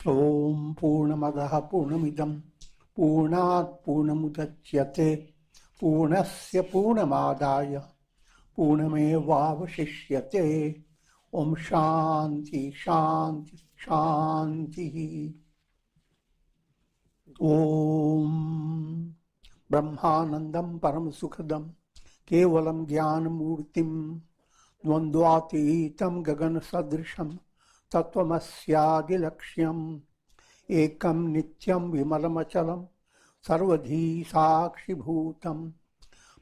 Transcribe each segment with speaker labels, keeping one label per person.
Speaker 1: Om Purnamadaha Purnamidam Purnat Purnamudachyate Purnasya Purnamadaya Purnamevavashishyate. Om Shanti Shanti Shanti. Om Brahmanandam Paramasukhadam Kevalam Jnanamurtim Dvandvatitam Gagana Sadrisham Tattvamasyadilaksham Ekam Nityam Vimalamachalam Sarvadhi Sakshi Bhutam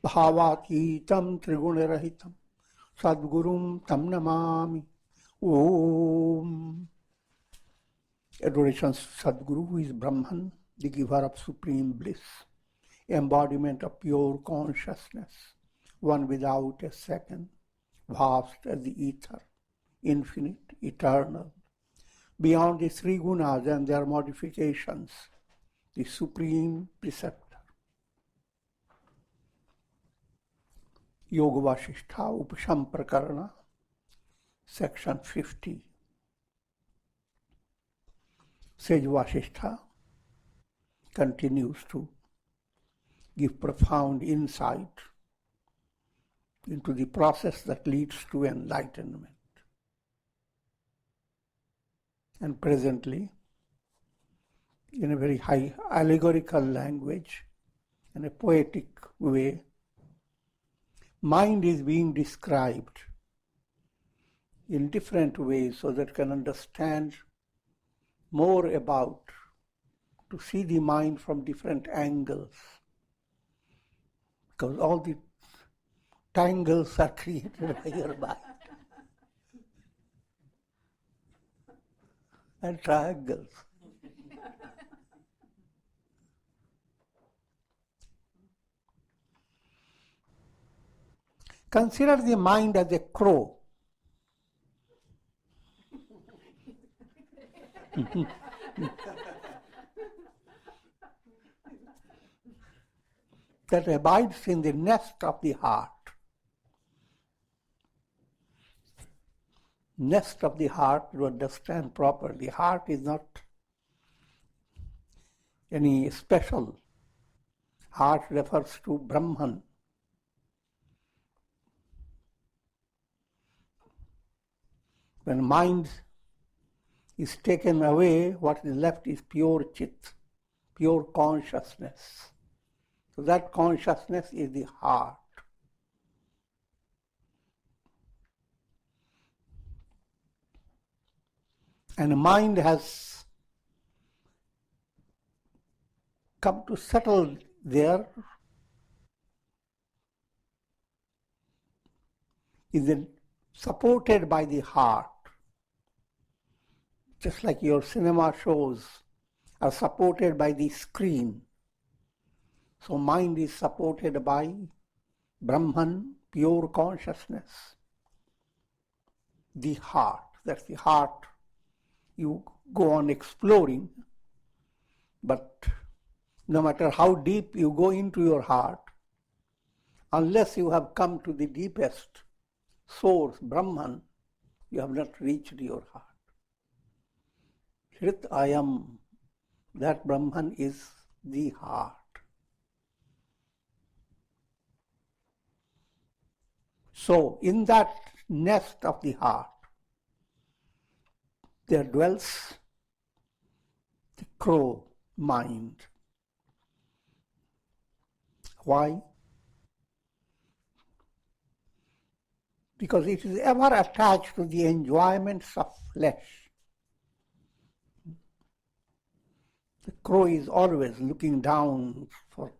Speaker 1: Bhavatitam Trigunarahitam Sadgurum Tam Namami. Om. Adoration Sadguru, who is Brahman, the giver of supreme bliss, embodiment of pure consciousness, one without a second, vast as the ether, infinite, eternal, beyond the three gunas and their modifications, the supreme preceptor. Yoga Vasistha, Upashama Prakarana, section 50. Sage Vasishtha continues to give profound insight into the process that leads to enlightenment. And presently, in a very high allegorical language and a poetic way, mind is being described in different ways so that can understand more about, to see the mind from different angles, because all the tangles are created by your mind, and triangles. Consider the mind as a crow. That abides in the nest of the heart. Nest of the heart, to understand properly. Heart is not any special. Heart refers to Brahman. When mind is taken away, what is left is pure chit, pure consciousness. So that consciousness is the heart. And the mind has come to settle there, is supported by the heart. Just like your cinema shows are supported by the screen. So mind is supported by Brahman, pure consciousness. The heart, that's the heart. You go on exploring, but no matter how deep you go into your heart, unless you have come to the deepest source, Brahman, you have not reached your heart. Hrit Ayam, that Brahman is the heart. So, in that nest of the heart, there dwells the crow mind. Why? Because it is ever attached to the enjoyments of flesh. The crow is always looking down for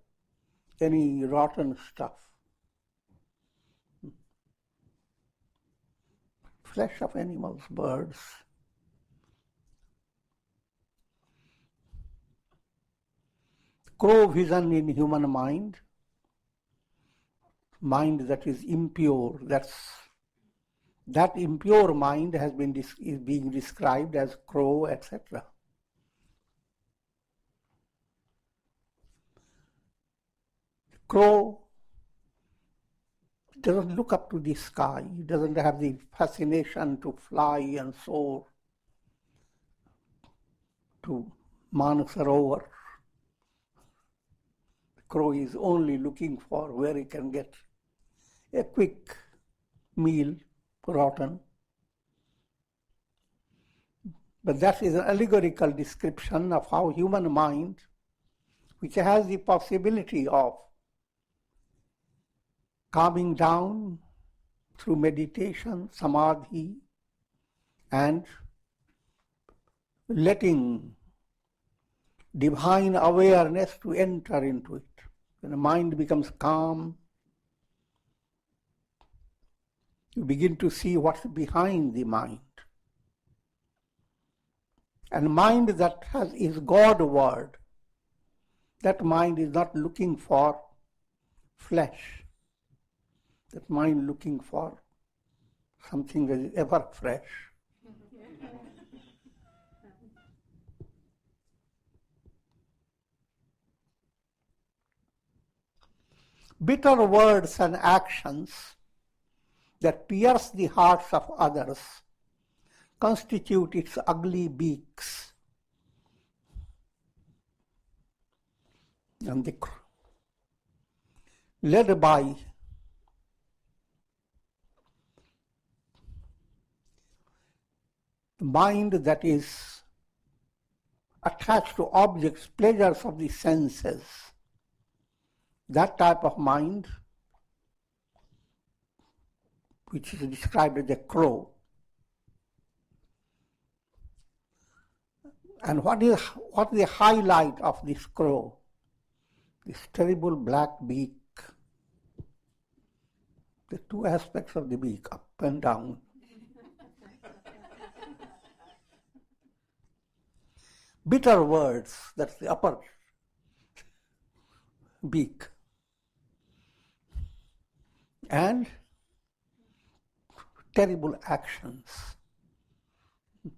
Speaker 1: any rotten stuff. Flesh of animals, birds. Crow vision in human mind that is impure, that impure mind is being described as crow, etc. Crow doesn't look up to the sky, it doesn't have the fascination to fly and soar. to Manasarovar. The crow is only looking for where he can get a quick meal, rotten. But that is an allegorical description of how human mind, which has the possibility of calming down through meditation, samadhi, and letting divine awareness to enter into it. When the mind becomes calm, you begin to see what's behind the mind. And mind that is God word, that mind is not looking for flesh. That mind looking for something that is ever fresh. Bitter words and actions that pierce the hearts of others constitute its ugly beaks. And led by the mind that is attached to objects, pleasures of the senses, that type of mind, which is described as a crow. And what is the highlight of this crow? This terrible black beak. The two aspects of the beak, up and down. Bitter words, that's the upper beak. And terrible actions. The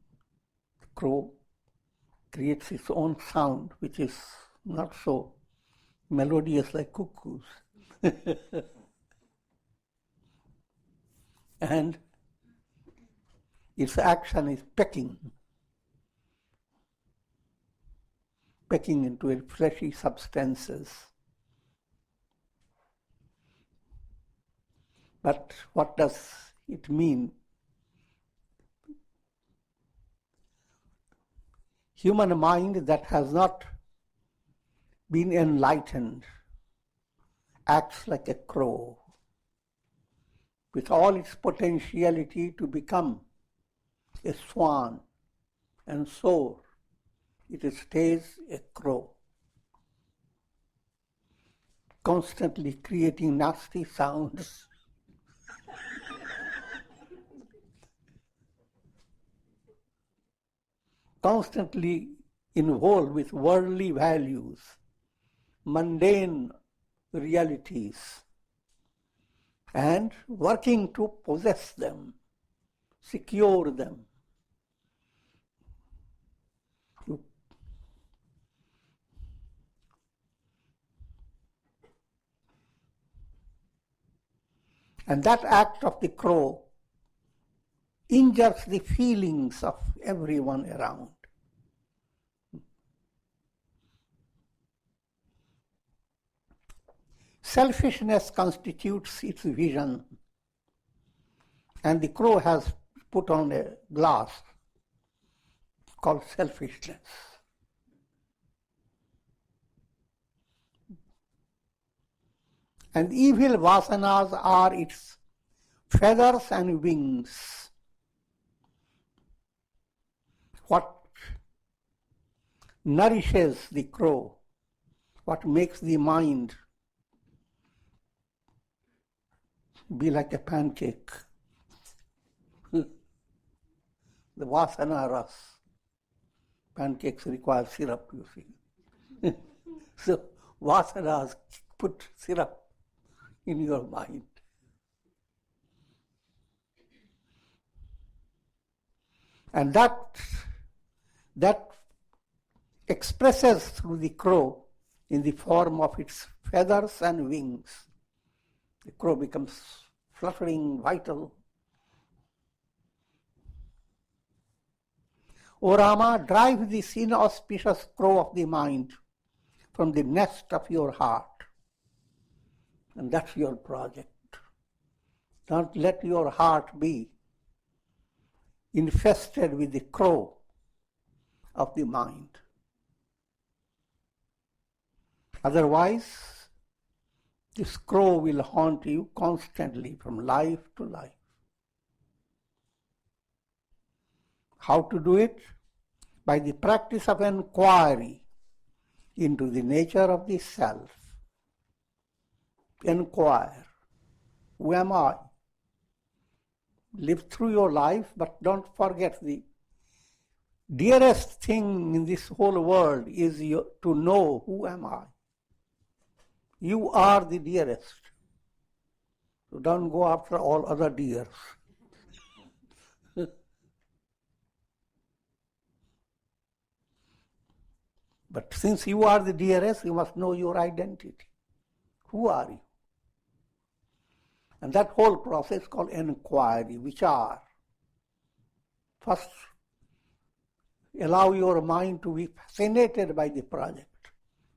Speaker 1: crow creates its own sound, which is not so melodious like cuckoos. And its action is pecking into fleshy substances. But what does it mean? Human mind that has not been enlightened acts like a crow, with all its potentiality to become a swan and soar. It stays a crow, constantly creating nasty sounds. Constantly involved with worldly values, mundane realities, and working to possess them, secure them. And that act of the crow injures the feelings of everyone around. Selfishness constitutes its vision, and the crow has put on a glass called selfishness. And evil vasanas are its feathers and wings. What nourishes the crow, what makes the mind be like a pancake. The vasana ras. Pancakes require syrup, you see. So vasanas put syrup in your mind. And that expresses through the crow in the form of its feathers and wings. The crow becomes fluttering, vital. O Rama, drive this inauspicious crow of the mind from the nest of your heart. And that's your project. Don't let your heart be infested with the crow of the mind. Otherwise, this crow will haunt you constantly from life to life. How to do it? By the practice of inquiry into the nature of the self. Inquire. Who am I? Live through your life, but don't forget the dearest thing in this whole world is to know who am I. You are the dearest. So don't go after all other dears. But since you are the dearest, you must know your identity. Who are you? And that whole process called inquiry, which are, first, allow your mind to be fascinated by the project.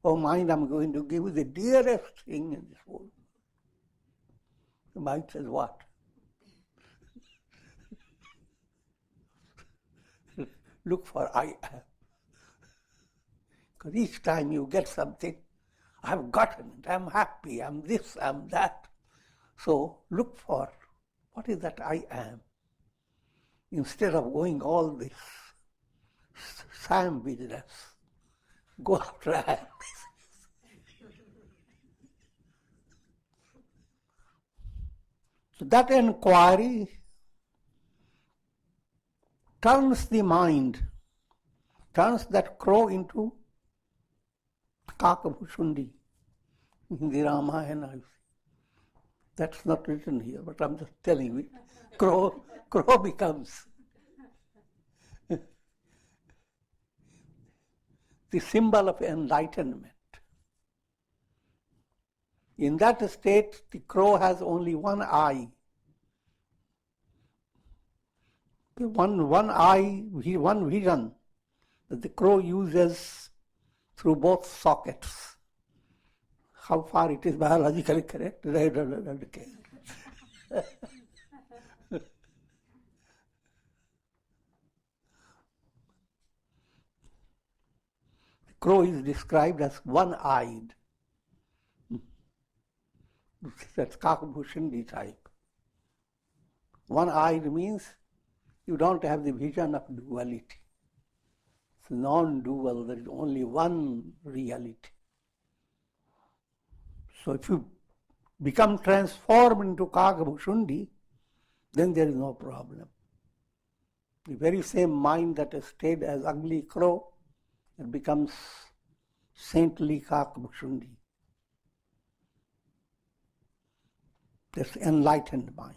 Speaker 1: Oh mind, I'm going to give you the dearest thing in this world. The mind says, what? Look for I am. Because each time you get something, I've gotten it, I'm happy, I'm this, I'm that. So look for what is that I am. Instead of going all this Sam business, go after I am business. So that inquiry turns the mind, turns that crow into Kakabhushundi in the Ramayana. That's not written here, but I'm just telling you. Crow becomes the symbol of enlightenment. In that state, the crow has only one eye. One eye, one vision that the crow uses through both sockets. How far it is biologically correct, I don't care. The crow is described as one-eyed. That's Kakabhushundi type. One-eyed means you don't have the vision of duality. It's non-dual, there is only one reality. So if you become transformed into Kakabhushundi, then there is no problem. The very same mind that has stayed as ugly crow, it becomes saintly Kakabhushundi. That's enlightened mind.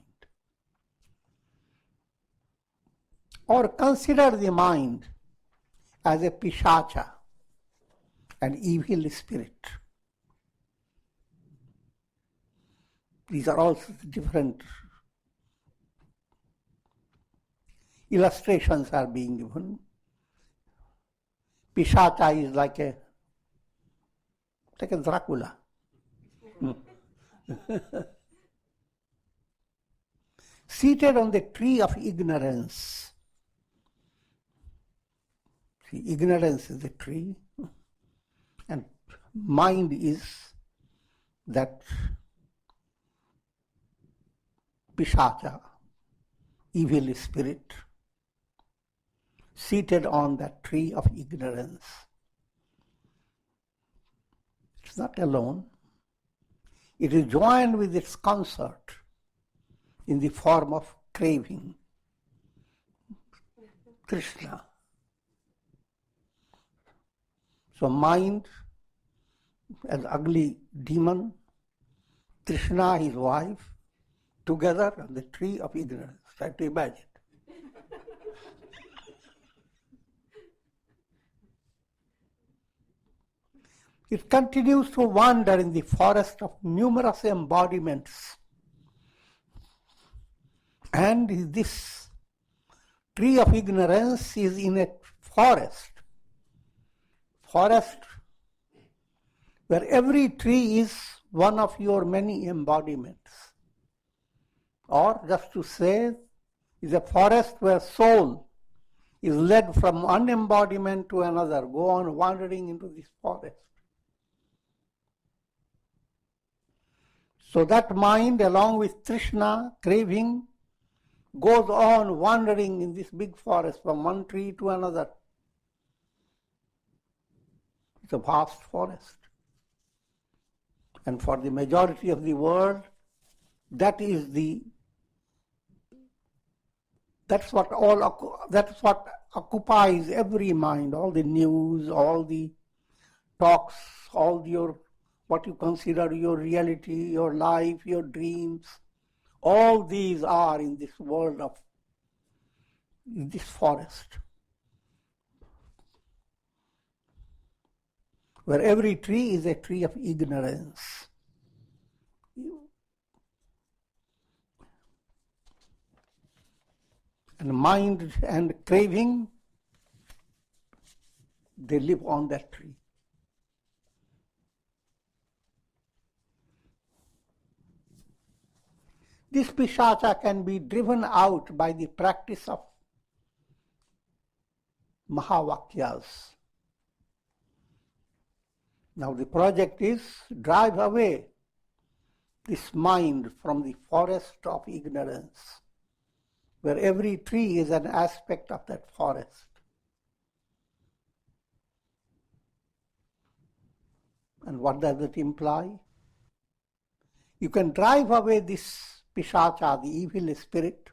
Speaker 1: Or consider the mind as a pishacha, an evil spirit. These are all different illustrations are being given. Pishacha is like a Dracula. Seated on the tree of ignorance. See, ignorance is the tree, and mind is that pishacha, evil spirit, seated on that tree of ignorance. It's not alone. It is joined with its consort in the form of craving, Krishna. So mind, an ugly demon, Krishna, his wife, together on the tree of ignorance. Try to imagine. It continues to wander in the forest of numerous embodiments. And this tree of ignorance is in a forest where every tree is one of your many embodiments. Or just to say, is a forest where soul is led from one embodiment to another, go on wandering into this forest. So that mind, along with Trishna, craving, goes on wandering in this big forest from one tree to another. It's a vast forest. And for the majority of the world, that's what occupies every mind, all the news, all the talks, all your what you consider your reality, your life, your dreams. All these are in this world in this forest, where every tree is a tree of ignorance. And mind and craving, they live on that tree. This pishacha can be driven out by the practice of Mahavakyas. Now the project is drive away this mind from the forest of ignorance, where every tree is an aspect of that forest. And what does it imply? You can drive away this pishacha, the evil spirit,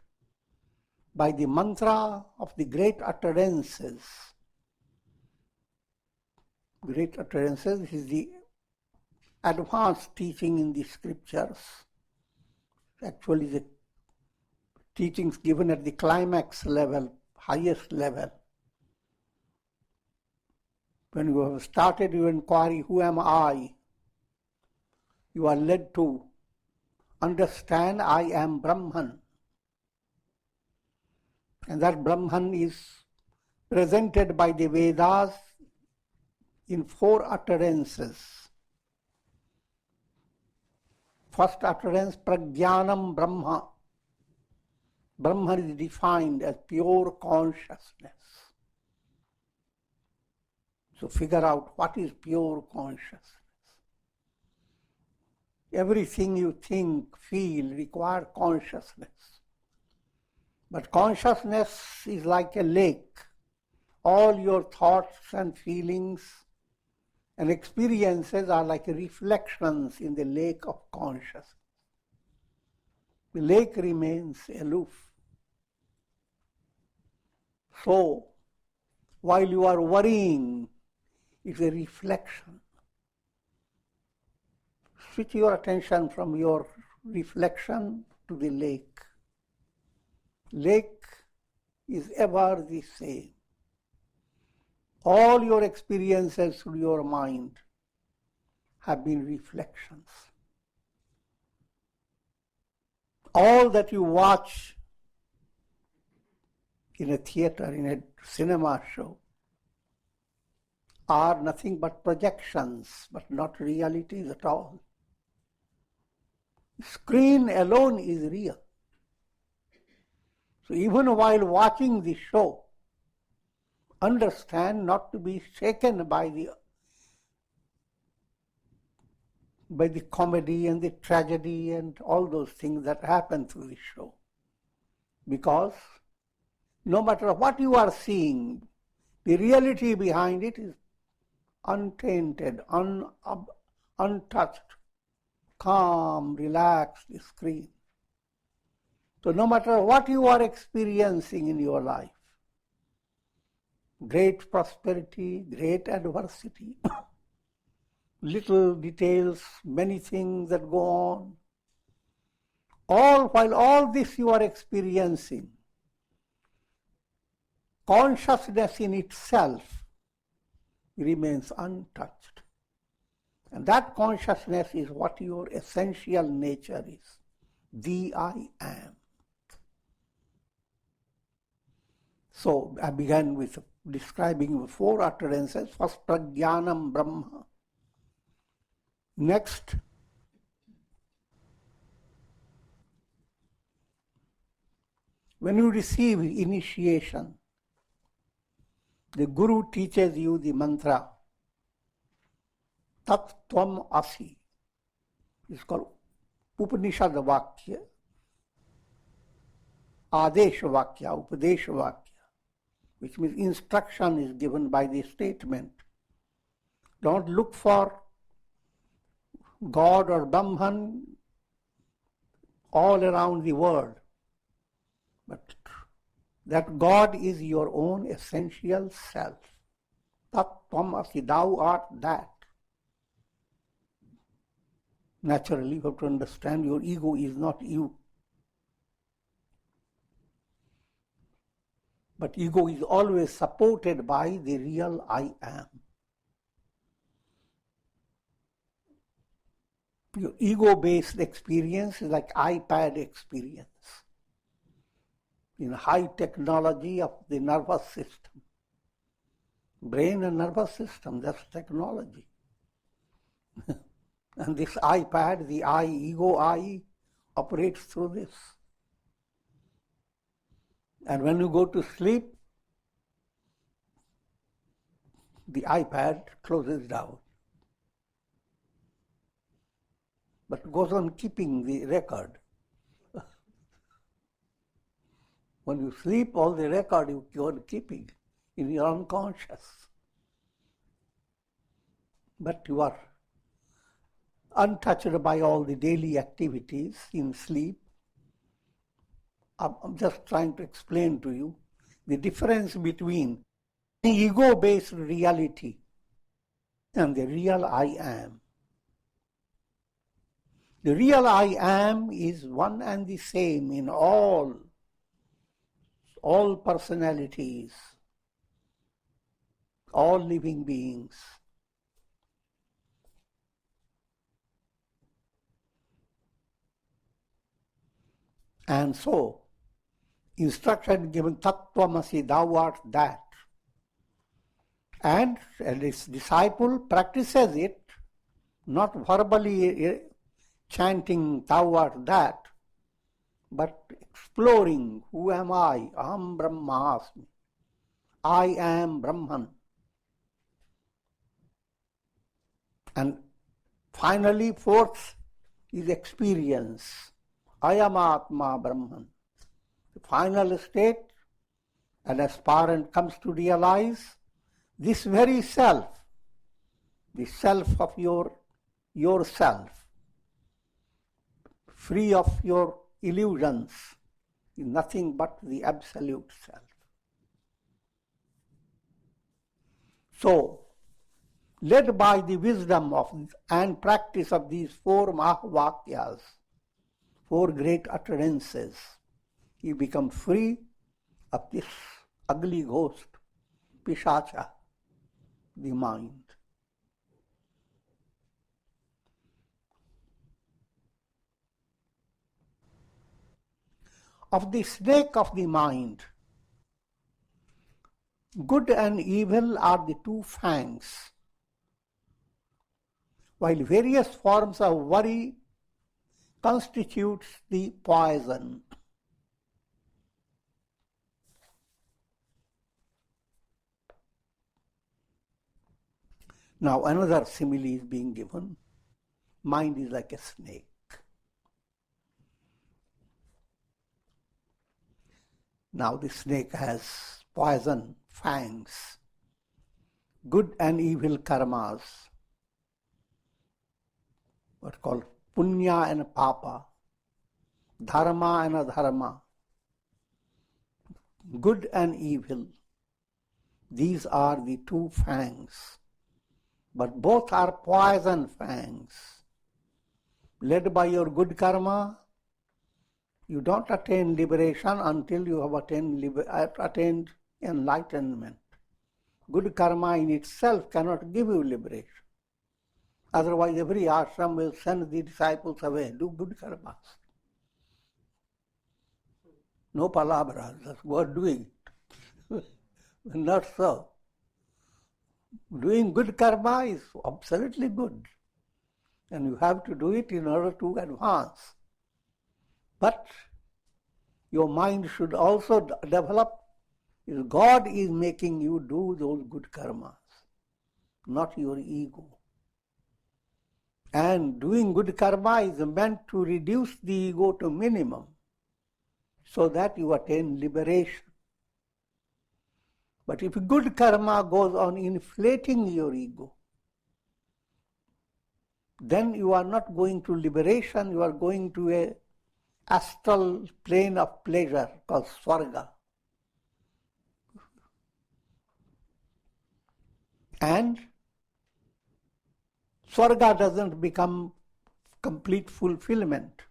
Speaker 1: by the mantra of the great utterances. Great utterances is the advanced teaching in the scriptures. Actually, the teachings given at the climax level, highest level. When you have started your inquiry, who am I? You are led to understand I am Brahman. And that Brahman is presented by the Vedas in 4 utterances. First utterance, Prajnanam Brahma. Brahman is defined as pure consciousness. So figure out what is pure consciousness. Everything you think, feel, require consciousness. But consciousness is like a lake. All your thoughts and feelings and experiences are like reflections in the lake of consciousness. The lake remains aloof. So, while you are worrying, it's a reflection. Switch your attention from your reflection to the lake. Lake is ever the same. All your experiences through your mind have been reflections. All that you watch in a theater, in a cinema show, are nothing but projections, but not realities at all. Screen alone is real. So even while watching the show, understand not to be shaken by the comedy and the tragedy and all those things that happen through the show. Because no matter what you are seeing, the reality behind it is untainted, untouched, calm, relaxed screen. So no matter what you are experiencing in your life, great prosperity, great adversity, little details, many things that go on, while all this you are experiencing, consciousness in itself remains untouched. And that consciousness is what your essential nature is, the I am. So I began with describing 4 utterances. First, Prajnanam Brahma. Next, when you receive initiation, the Guru teaches you the mantra, Tat Tvam Asi. It's called Upanishad Vakya, Adesh Vakya, Upadesh Vakya, which means instruction is given by the statement. Don't look for God or Brahman all around the world, but that God is your own essential self. Tat Tvam Asi, thou art that. Naturally, you have to understand your ego is not you. But ego is always supported by the real I am. Your ego-based experience is like iPad experience in high technology of the nervous system. Brain and nervous system, that's technology. And this iPad, the I, ego I, operates through this. And when you go to sleep, the iPad closes down, but goes on keeping the record. When you sleep, all the record you are keeping in your unconscious. But you are untouched by all the daily activities in sleep. I'm just trying to explain to you the difference between the ego-based reality and the real I am. The real I am is one and the same in all personalities, all living beings. And so, instruction given, Tattvamasi, thou art that. And his disciple practices it, not verbally chanting, thou art that, but exploring, who am I? Aham Brahmasmi. I am Brahman. And finally, fourth is experience. I am Atma Brahman. The final state, an aspirant comes to realize this very self, the self of yourself, free of your illusions, is nothing but the absolute self. So, led by the wisdom and practice of these 4 Mahavakyas, 4 great utterances, you become free of this ugly ghost, Pishacha, the mind. Of the snake of the mind, good and evil are the 2 fangs, while various forms of worry constitutes the poison. Now another simile is being given. Mind is like a snake. Now the snake has poison, fangs, good and evil karmas, what called punya and papa, dharma and adharma, good and evil. These are the 2 fangs, but both are poison fangs. Led by your good karma, you don't attain liberation until you have attained enlightenment. Good karma in itself cannot give you liberation. Otherwise, every ashram will send the disciples away. Do good karmas. No palabras, just go doing it. Not so. Doing good karma is absolutely good. And you have to do it in order to advance. But your mind should also develop. God is making you do those good karmas, not your ego. And doing good karma is meant to reduce the ego to minimum so that you attain liberation. But if good karma goes on inflating your ego, then you are not going to liberation, you are going to an astral plane of pleasure called Swarga. And Swarga doesn't become complete fulfillment.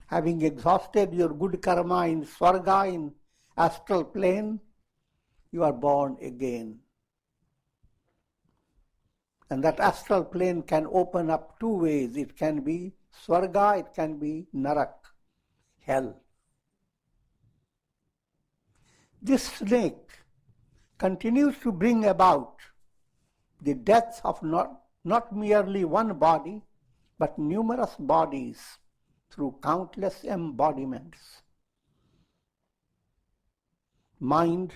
Speaker 1: Having exhausted your good karma in Swarga, in astral plane, you are born again. And that astral plane can open up two ways. It can be Swarga, it can be Narak, hell. This snake continues to bring about the death of not merely one body, but numerous bodies through countless embodiments. Mind,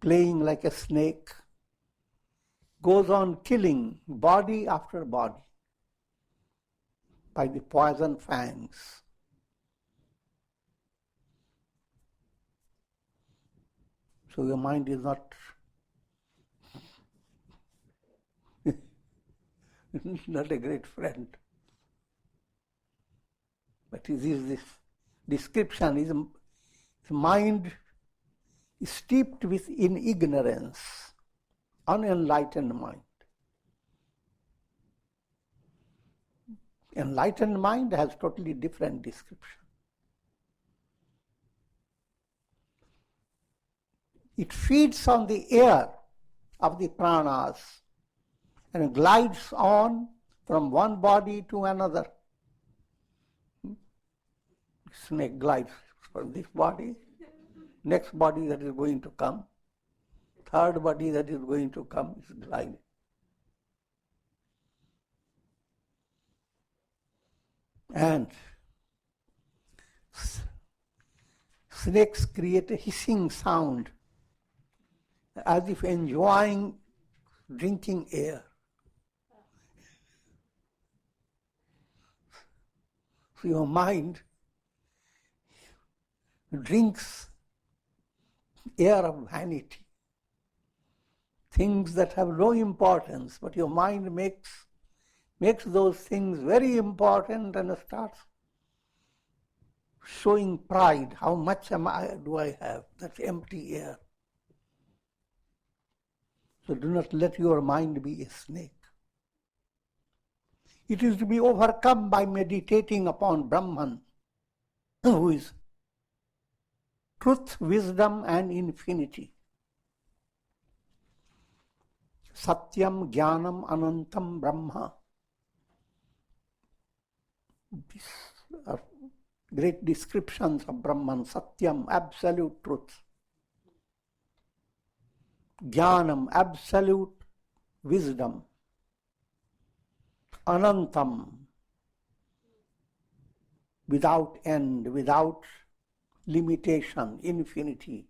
Speaker 1: playing like a snake, goes on killing body after body by the poison fangs. So your mind is not not a great friend. But this description is mind is steeped in ignorance, unenlightened mind. Enlightened mind has totally different description. It feeds on the air of the pranas and glides on from one body to another. Snake glides from this body, next body that is going to come, third body that is going to come is gliding. And snakes create a hissing sound as if enjoying drinking air. So your mind drinks air of vanity, things that have no importance, but your mind makes those things very important and starts showing pride. How much do I have? That's empty air. So do not let your mind be a snake. It is to be overcome by meditating upon Brahman, who is truth, wisdom, and infinity. Satyam, Jnanam, Anantam, Brahma. These are great descriptions of Brahman. Satyam, absolute truth. Jnanam, absolute wisdom. Anantam, without end, without limitation, infinity,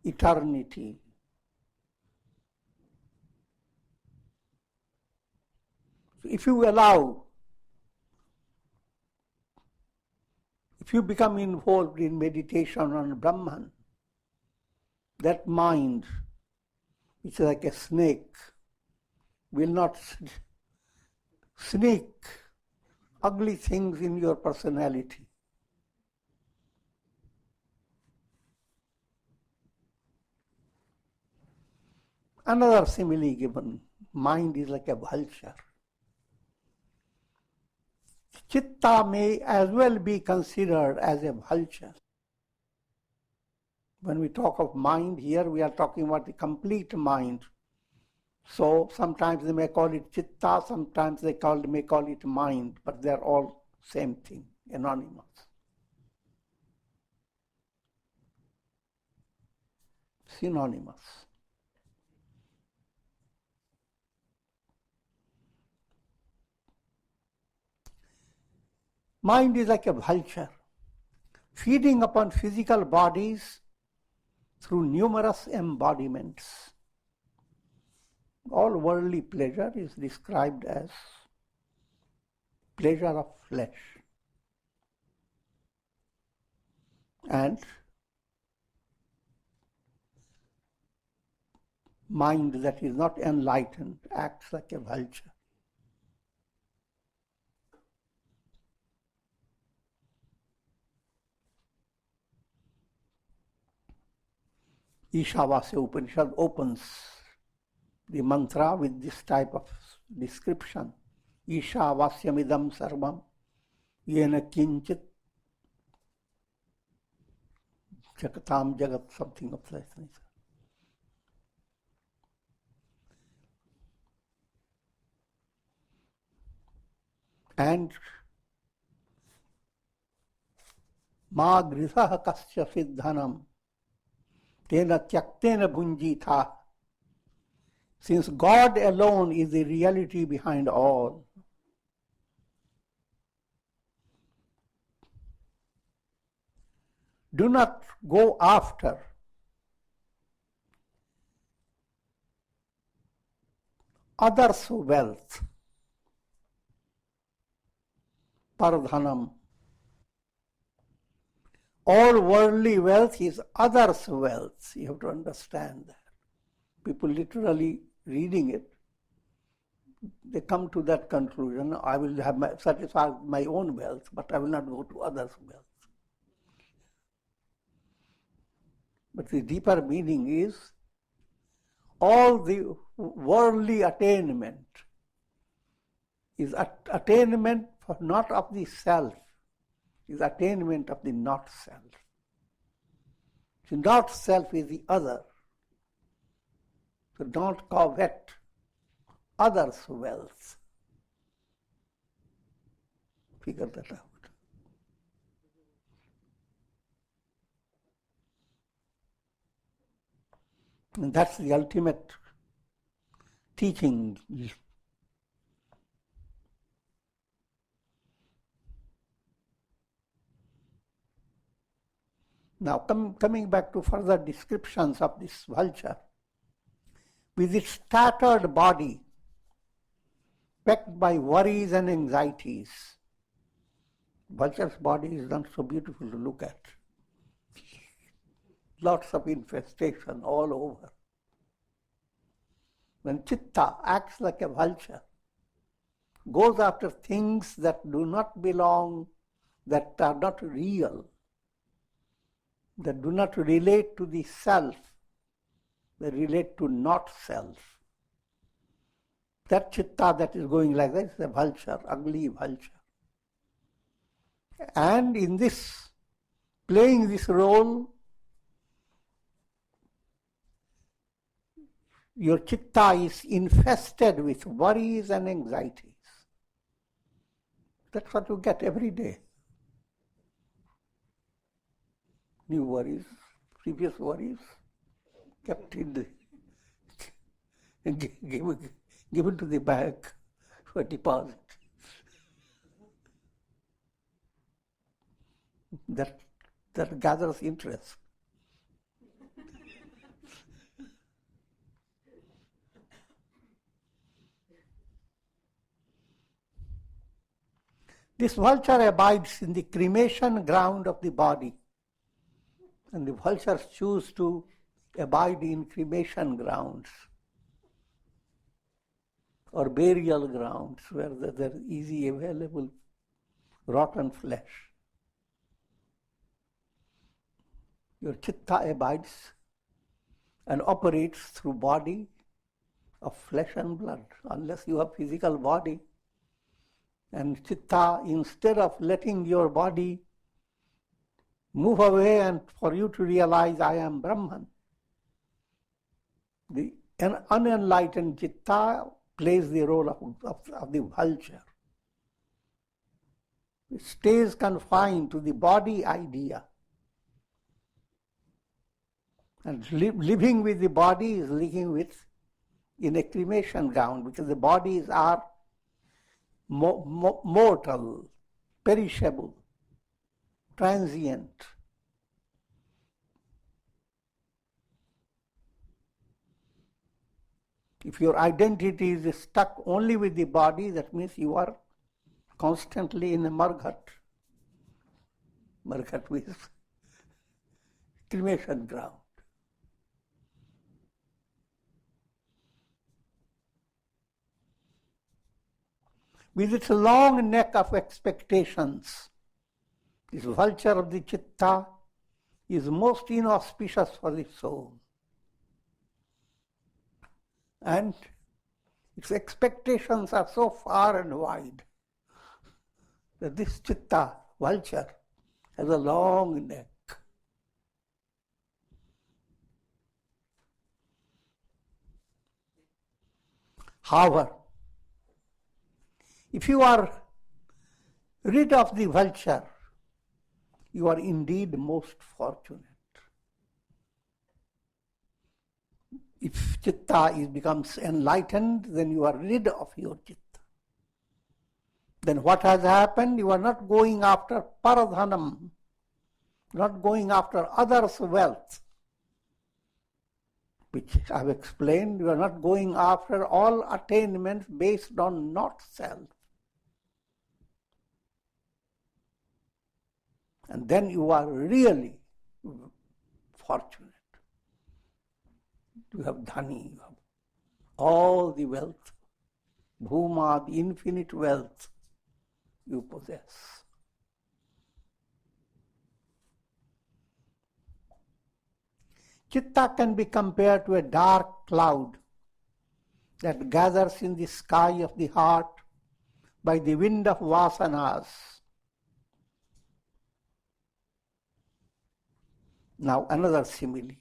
Speaker 1: eternity. So if you become involved in meditation on Brahman, that mind, which is like a snake, will not sneak ugly things in your personality. Another simile given, mind is like a vulture. Chitta may as well be considered as a vulture. When we talk of mind here, we are talking about the complete mind. So sometimes they may call it chitta, sometimes they may call it mind, but they are all same thing, anonymous. synonymous. Mind is like a vulture, feeding upon physical bodies through numerous embodiments. All worldly pleasure is described as pleasure of flesh. And mind that is not enlightened acts like a vulture. Ishavasya Upanishad opens the mantra with this type of description. Ishavasyamidam sarvam yena kinchit jagatam jagat, something of that nature. And ma grisah kasya siddhanam tena tyaktena bhunjitha. Since God alone is the reality behind all, do not go after others' wealth, paradhanam. All worldly wealth is others' wealth. You have to understand that. People literally reading it, they come to that conclusion: I will have satisfy my own wealth, but I will not go to others' wealth. But the deeper meaning is all the worldly attainment is attainment for not of the self, is attainment of the not self. The not self is the other. So don't covet others' wealth. Figure that out. And that's the ultimate teaching. Now, coming back to further descriptions of this vulture, with its tattered body, packed by worries and anxieties. Vulture's body is not so beautiful to look at. Lots of infestation all over. When chitta acts like a vulture, goes after things that do not belong, that are not real, that do not relate to the self, they relate to not self. That chitta that is going like that is a vulture, ugly vulture. And in this, playing this role, your chitta is infested with worries and anxieties. That's what you get every day. New worries, previous worries, kept in the, given to the bank for deposit. That gathers interest. This vulture abides in the cremation ground of the body. And the vultures choose to abide in cremation grounds or burial grounds where there is easy available rotten flesh. Your chitta abides and operates through body of flesh and blood. Unless you have physical body, and chitta, instead of letting your body move away and for you to realize I am Brahman, the unenlightened chitta plays the role of the vulture. It stays confined to the body idea. And living with the body is living with in a cremation ground, because the bodies are mortal, perishable, transient. If your identity is stuck only with the body, that means you are constantly in a margat. Margat means cremation ground. With its long neck of expectations, this vulture of the chitta is most inauspicious for the soul. And its expectations are so far and wide that this chitta, vulture, has a long neck. However, if you are rid of the vulture, you are indeed most fortunate. If chitta becomes enlightened, then you are rid of your chitta. Then what has happened? You are not going after paradhanam, not going after others' wealth, which I have explained. You are not going after all attainments based on not self. And then you are really fortunate. You have dhani, you have all the wealth, bhuma, the infinite wealth you possess. Chitta can be compared to a dark cloud that gathers in the sky of the heart by the wind of vasanas. Now another simile.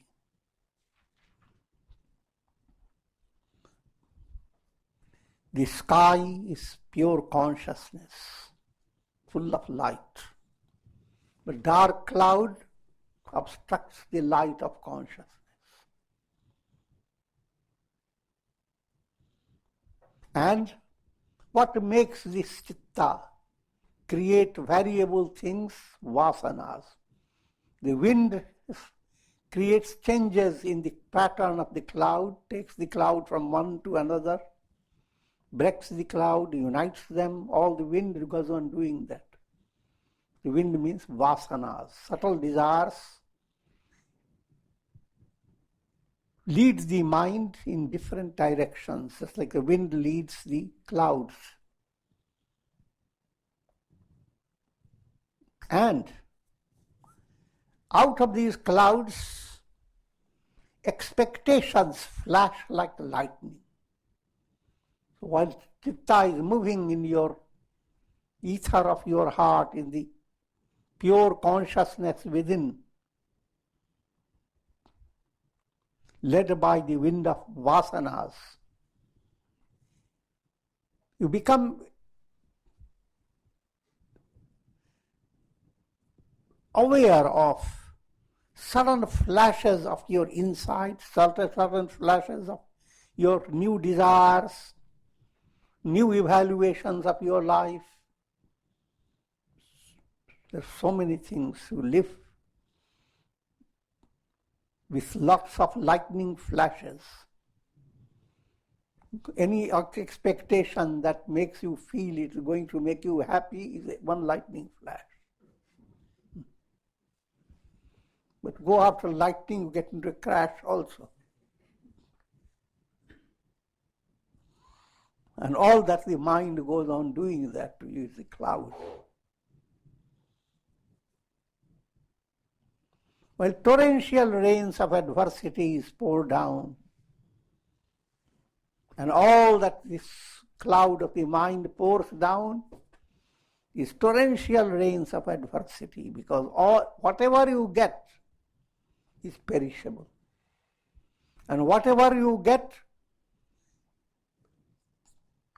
Speaker 1: The sky is pure consciousness, full of light. But dark cloud obstructs the light of consciousness. And what makes this chitta create variable things? Vasanas. The wind creates changes in the pattern of the cloud, takes the cloud from one to another, breaks the cloud, unites them. All the wind goes on doing that. The wind means vasanas, subtle desires, leads the mind in different directions, just like the wind leads the clouds. And out of these clouds, expectations flash like lightning. So while chitta is moving in your ether of your heart, in the pure consciousness within, led by the wind of vasanas, you become aware of sudden flashes of your insight, sudden flashes of your new desires, new evaluations of your life. There's so many things. You live with lots of lightning flashes. Any expectation that makes you feel it's going to make you happy is one lightning flash. But go after lightning, you get into a crash also. And all that the mind goes on doing that to you is a cloud. While torrential rains of adversity is poured down, and all that this cloud of the mind pours down is torrential rains of adversity, because whatever you get is perishable. And whatever you get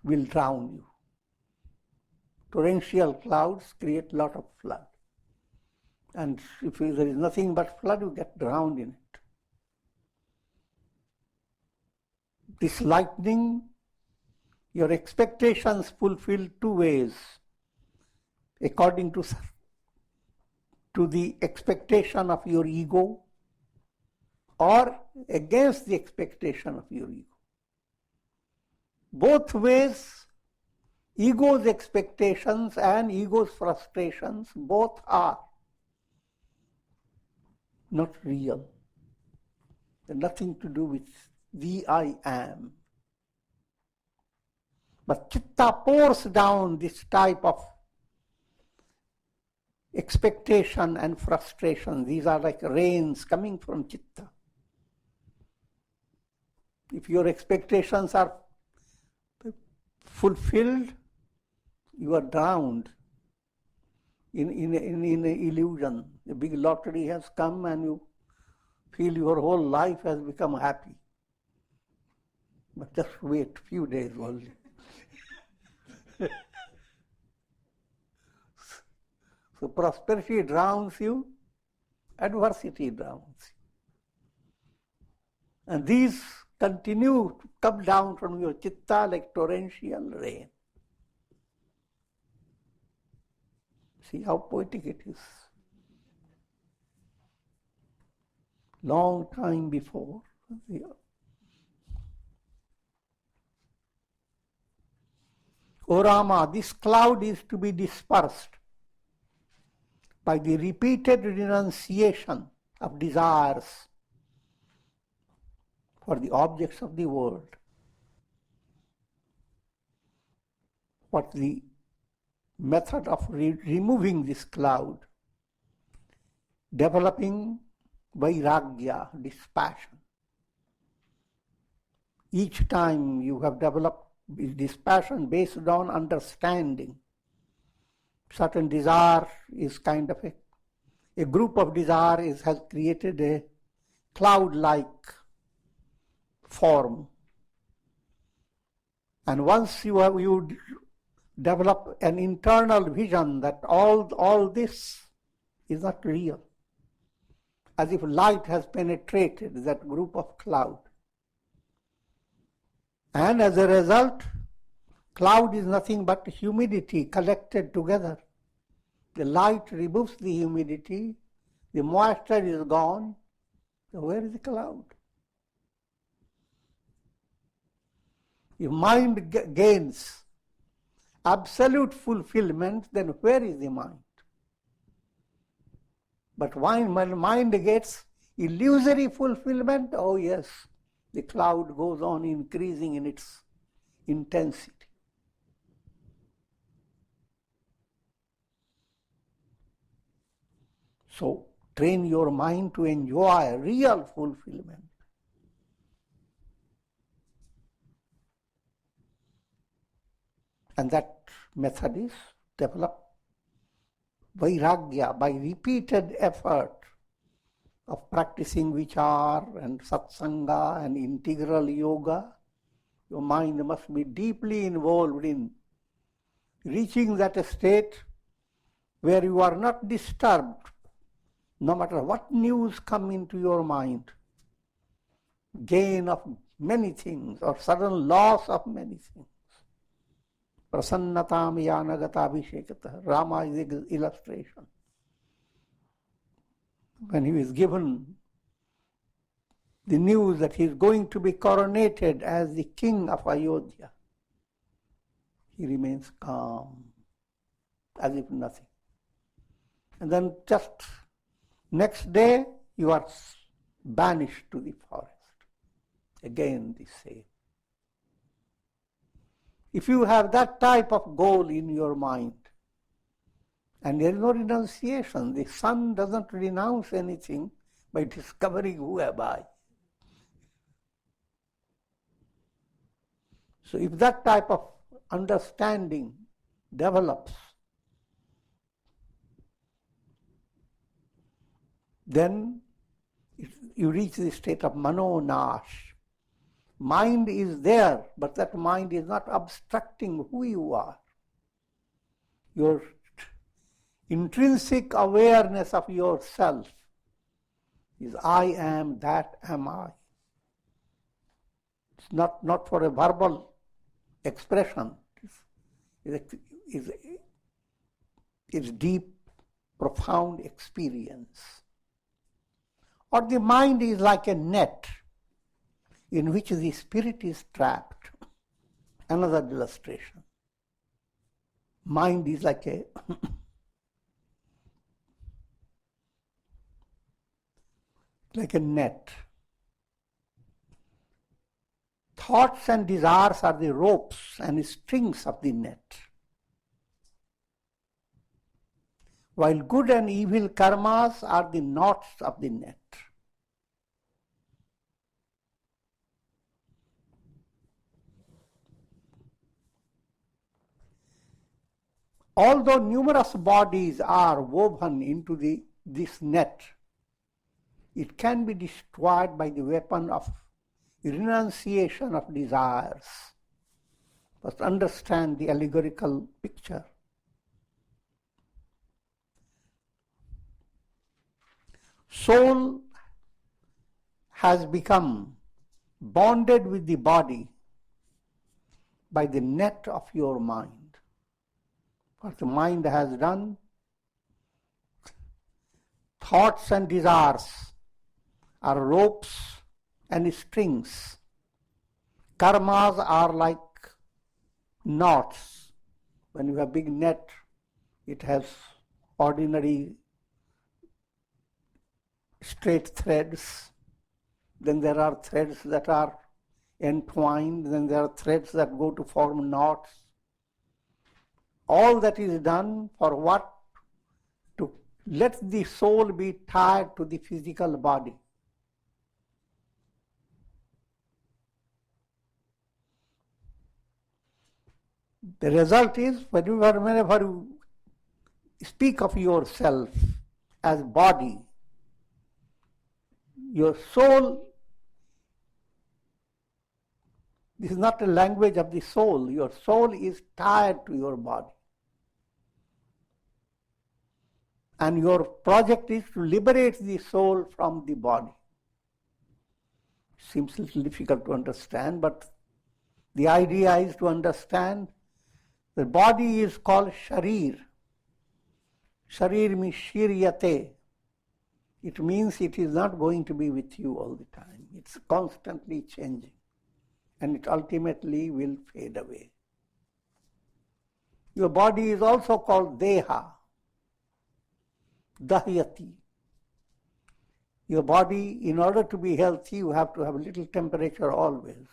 Speaker 1: will drown you. Torrential clouds create a lot of flood. And if there is nothing but flood, you get drowned in it. This lightning, your expectations fulfill two ways, according to the expectation of your ego or against the expectation of your ego. Both ways, ego's expectations and ego's frustrations, both are not real. They're nothing to do with the I am. But chitta pours down this type of expectation and frustration. These are like rains coming from chitta. If your expectations are fulfilled, you are drowned in an illusion. A big lottery has come and you feel your whole life has become happy. But just wait a few days only. So prosperity drowns you, adversity drowns you. And these continue to come down from your chitta like torrential rain. See how poetic it is. Long time before, O Rama, this cloud is to be dispersed by the repeated renunciation of desires for the objects of the world. What the method of removing this cloud? Developing vairagya, dispassion. Each time you have developed dispassion based on understanding. Certain desire is kind of a group of desire has created a cloud-like form. And once you develop an internal vision that all this is not real, as if light has penetrated that group of cloud. And as a result, cloud is nothing but humidity collected together. The light removes the humidity, the moisture is gone. So where is the cloud? If mind gains absolute fulfillment, then where is the mind? But when mind gets illusory fulfillment, oh yes, the cloud goes on increasing in its intensity. So train your mind to enjoy real fulfillment. And that method is developed vairagya by repeated effort of practicing vichar and satsanga and integral yoga. Your mind must be deeply involved in reaching that state where you are not disturbed no matter what news come into your mind, gain of many things or sudden loss of many things. Prasannatam yanagata abhishekata. Rama is an illustration. When he was given the news that he is going to be coronated as the king of Ayodhya, he remains calm, as if nothing. And then just next day, you are banished to the forest. Again the same. If you have that type of goal in your mind, and there is no renunciation, the son doesn't renounce anything by discovering who am I. So if that type of understanding develops, then you reach the state of manonash. Mind is there, but that mind is not obstructing who you are. Your intrinsic awareness of yourself is I am, that am I. It's not for a verbal expression. It's deep, profound experience. Or the mind is like a net in which the spirit is trapped. Another illustration. Mind is like a like a net. Thoughts and desires are the ropes and strings of the net, while good and evil karmas are the knots of the net. Although numerous bodies are woven into this net, it can be destroyed by the weapon of renunciation of desires. Must understand the allegorical picture. Soul has become bonded with the body by the net of your mind. What the mind has done, thoughts and desires are ropes and strings. Karmas are like knots. When you have a big net, it has ordinary straight threads. Then there are threads that are entwined. Then there are threads that go to form knots. All that is done for what? To let the soul be tied to the physical body. The result is, whenever you speak of yourself as body, your soul, this is not a language of the soul. Your soul is tied to your body. And your project is to liberate the soul from the body. Seems a little difficult to understand, but the idea is to understand the body is called sharir. Sharir means shiryate. It means it is not going to be with you all the time. It's constantly changing. And it ultimately will fade away. Your body is also called deha. Dahyati. Your body, in order to be healthy, you have to have a little temperature always.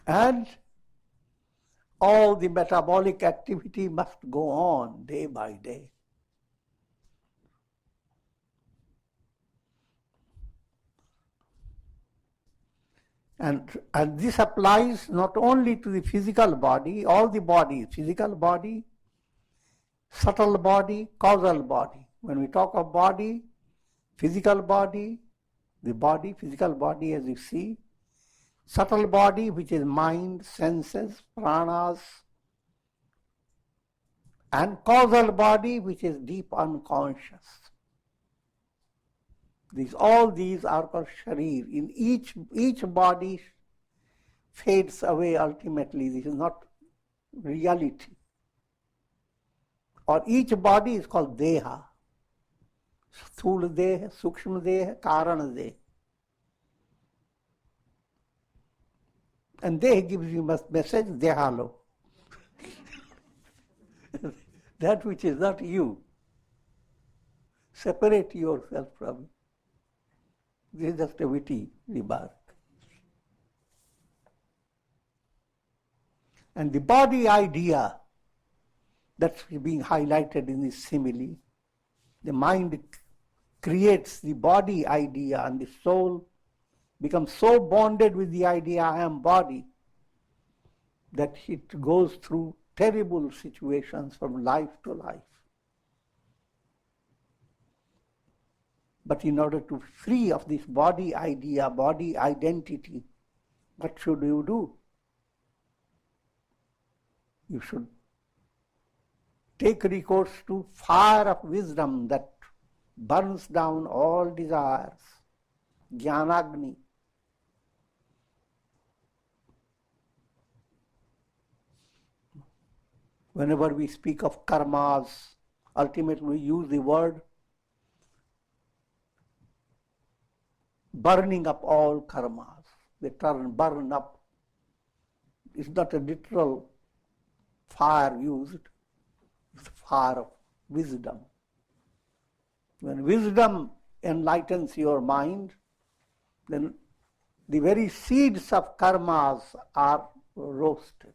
Speaker 1: And all the metabolic activity must go on day by day. And this applies not only to the physical body, all the bodies, physical body, subtle body, causal body. When we talk of body, physical body, the body, physical body as you see, subtle body, which is mind, senses, pranas, and causal body, which is deep unconscious. All these are called sharir. In each body fades away ultimately. This is not reality. Or each body is called deha. Sthula deha, sukshma deha, karana deha. And deha gives you a message, dehalo. That which is not you. Separate yourself from it. This is just a witty remark. And the body idea that's being highlighted in this simile, the mind creates the body idea and the soul becomes so bonded with the idea I am body that it goes through terrible situations from life to life. But in order to free of this body idea, body identity, what should you do? You should take recourse to fire of wisdom that burns down all desires. Jnanagni. Whenever we speak of karmas, ultimately we use the word burning up all karmas. They burn up. It's not a literal fire used, it's the fire of wisdom. When wisdom enlightens your mind, then the very seeds of karmas are roasted.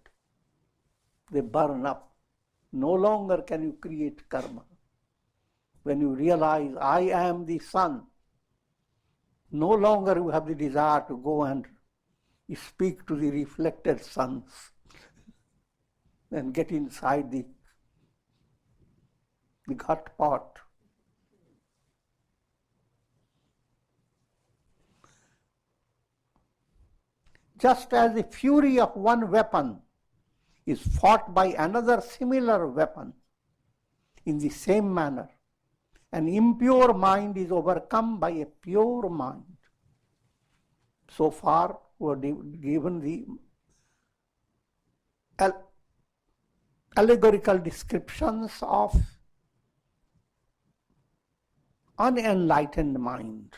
Speaker 1: They burn up. No longer can you create karma. When you realize, I am the sun, no longer you have the desire to go and speak to the reflected suns and get inside the hot pot. Just as the fury of one weapon is fought by another similar weapon, in the same manner, an impure mind is overcome by a pure mind. So far, we are given the allegorical descriptions of unenlightened mind.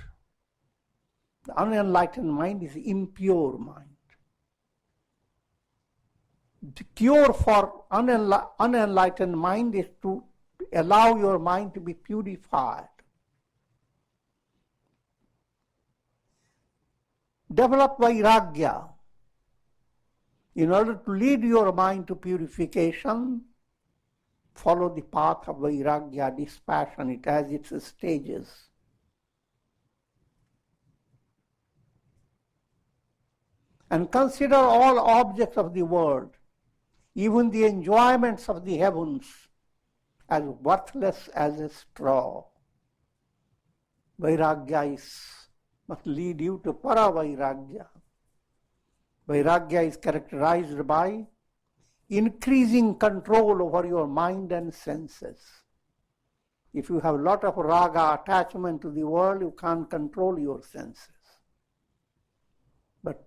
Speaker 1: The unenlightened mind is impure mind. The cure for unenlightened mind is to allow your mind to be purified. Develop vairagya. In order to lead your mind to purification, follow the path of vairagya, dispassion. It has its stages. And consider all objects of the world, even the enjoyments of the heavens, as worthless as a straw. Vairagya must lead you to para vairagya. Vairagya is characterized by increasing control over your mind and senses. If you have a lot of raga, attachment to the world, you can't control your senses. But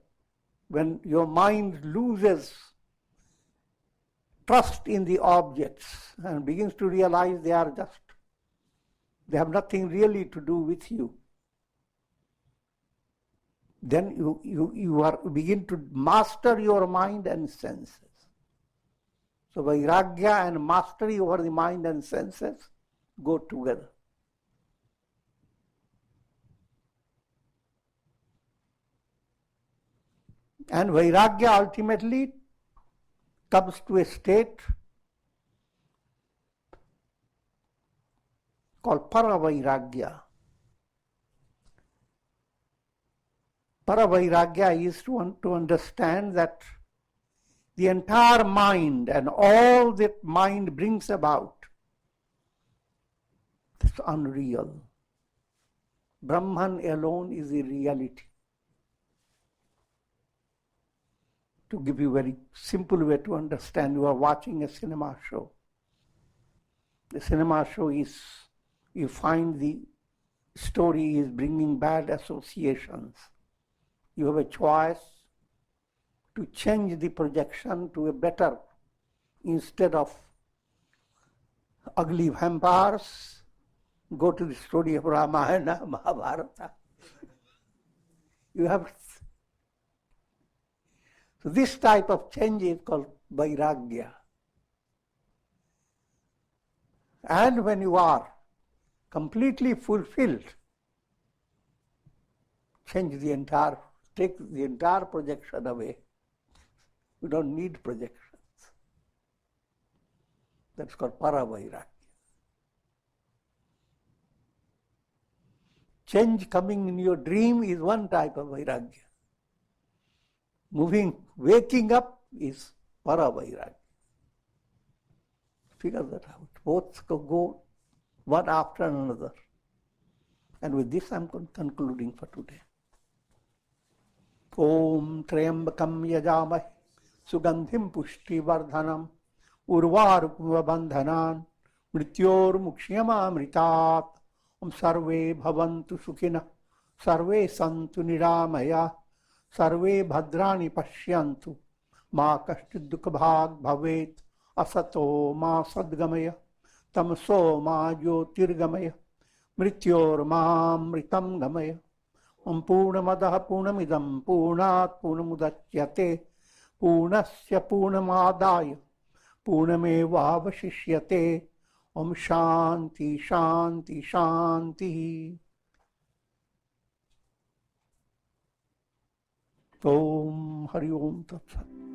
Speaker 1: when your mind loses trust in the objects and begins to realize they have nothing really to do with you, then you begin to master your mind and senses. So vairagya and mastery over the mind and senses go together. And vairagya ultimately comes to a state called para vairagya. Para vairagya is to understand that the entire mind and all that mind brings about is unreal. Brahman alone is the reality. To give you a very simple way to understand, you are watching a cinema show. The cinema show is, you find the story is bringing bad associations. You have a choice to change the projection to a better, instead of ugly vampires, go to the story of Ramayana, Mahabharata. You have. So this type of change is called vairagya. And when you are completely fulfilled, take the entire projection away. You don't need projections. That's called para vairagya. Change coming in your dream is one type of vairagya. Waking up is para vairagya. Figure that out. Both go one after another. And with this I'm concluding for today. Om Trayambakam Yajamahe Sugandhim Pushti Vardhanam Urvarukva Bandhanan Mrityor Mukshyama Mritat Om sarve bhavantu sukhina, sarve santu niramaya, sarve bhadrani pashyantu, ma kashchid dukha bhag bhavet, asato ma sadgamaya, tamso ma jyotirgamaya, mrityor ma mritam gamaya. Om purnamadaha purnamidam purnat purnamudachyate, purnasya purnamadaya, purnamevavashishyate. Om Shanti Shanti Shanti. Om Hari Om Tat Sat.